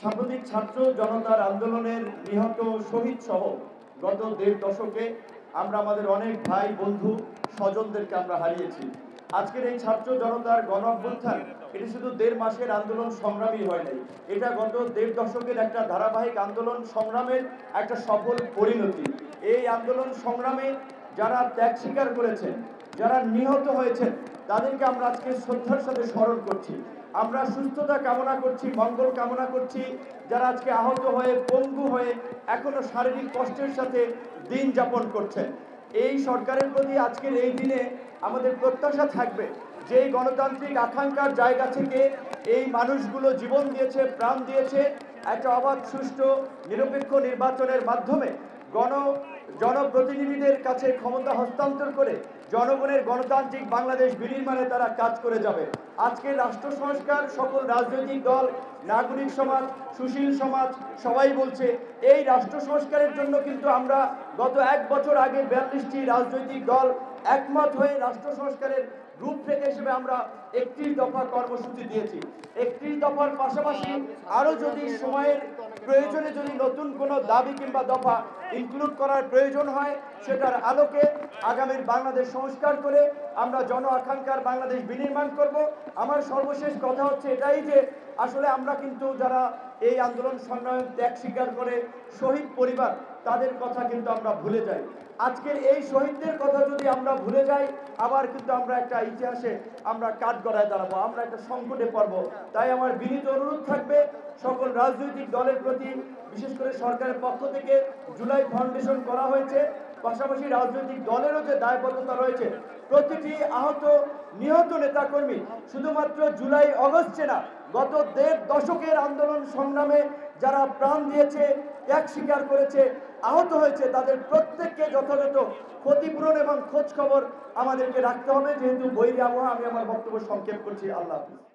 সাম্প্রতিক ছাত্র জনতার আন্দোলনের নিহত শহীদ সহ গত ১.৫ দশকে আমরা আমাদের অনেক ভাই বন্ধু স্বজনদেরকে আমরা হারিয়েছি। আজকের এই ছাত্র জনতার গণ অভ্যুত্থান এটি শুধু ১.৫ মাসের আন্দোলন সংগ্রামই হয় নাই, এটা গত ১.৫ দশকের একটা ধারাবাহিক আন্দোলন সংগ্রামের একটা সফল পরিণতি। এই আন্দোলন সংগ্রামে যারা ত্যাগ স্বীকার করেছেন, যারা নিহত হয়েছেন, তাদেরকে আমরা আজকে শ্রদ্ধার সাথে স্মরণ করছি। আমরা সুস্থতা কামনা করছি, মঙ্গল কামনা করছি। যারা আজকে আহত হয়ে পঙ্গু হয়ে এখনো শারীরিক কষ্টের সাথে দিন যাপন করছেন, এই সরকারের প্রতি আজকের এই দিনে আমাদের প্রত্যাশা থাকবে যে এই গণতান্ত্রিক আকাঙ্ক্ষার জায়গা থেকে এই মানুষগুলো জীবন দিয়েছে, প্রাণ দিয়েছে, একটা অবাধ সুষ্ঠু নিরপেক্ষ নির্বাচনের মাধ্যমে জনপ্রতিনিধিদের কাছে ক্ষমতা হস্তান্তর করে জনগণের গণতান্ত্রিক বাংলাদেশ বিনির্মাণে তারা কাজ করে যাবে। আজকে রাষ্ট্র সংস্কার সকল রাজনৈতিক দল, নাগরিক সমাজ, সুশীল সমাজ সবাই বলছে এই রাষ্ট্র সংস্কারের জন্য কিন্তু আমরা গত ১ বছর আগে ৪২টি রাজনৈতিক দল একমত হয়ে রাষ্ট্র সংস্কারের রূপরেখা হিসেবে আমরা ৩১ দফা কর্মসূচি দিয়েছি। ৩১ দফার পাশাপাশি আরও যদি সময়ের প্রয়োজনে যদি নতুন কোনো দাবি কিংবা দফা ইনক্লুড করার প্রয়োজন হয়, সেটার আলোকে আগামীর বাংলাদেশ সংস্কার করে আমরা জন আকাঙ্ক্ষার বাংলাদেশ বিনির্মাণ করব। আমার সর্বশেষ কথা হচ্ছে এটাই যে আসলে আমরা কিন্তু যারা এই আন্দোলন সংগ্রামে ত্যাগ স্বীকার করে শহীদ পরিবার, তাদের কথা কিন্তু আমরা ভুলে যাই। আজকের এই শহীদদের কথা যদি আমরা ভুলে যাই, আবার কিন্তু আমরা একটা ইতিহাসে আমরা কাঠগড়ায় দাঁড়াবো, আমরা একটা সংকটে পড়ব। তাই আমার বিনীত অনুরোধ থাকবে সকল রাজনৈতিক দলের প্রতি, বিশেষ করে সরকারের পক্ষ থেকে জুলাই ফাউন্ডেশন করা হয়েছে, পাশাপাশি রাজনৈতিক দলেরও যে দায়বদ্ধতা রয়েছে, প্রতিটি আহত নিহত নেতাকর্মী শুধুমাত্র জুলাই অগস্টে না, গত ১.৫ দশকের আন্দোলন সংগ্রামে যারা প্রাণ দিয়েছে, ত্যাগ স্বীকার করেছে, আহত হয়েছে, তাদের প্রত্যেককে যথাযথ ক্ষতিপূরণ এবং খোঁজ খবর আমাদেরকে রাখতে হবে। যেহেতু বৈরী আবহাওয়া, আমি আমার বক্তব্য সংক্ষেপ করছি। আল্লাহ হাফিজ।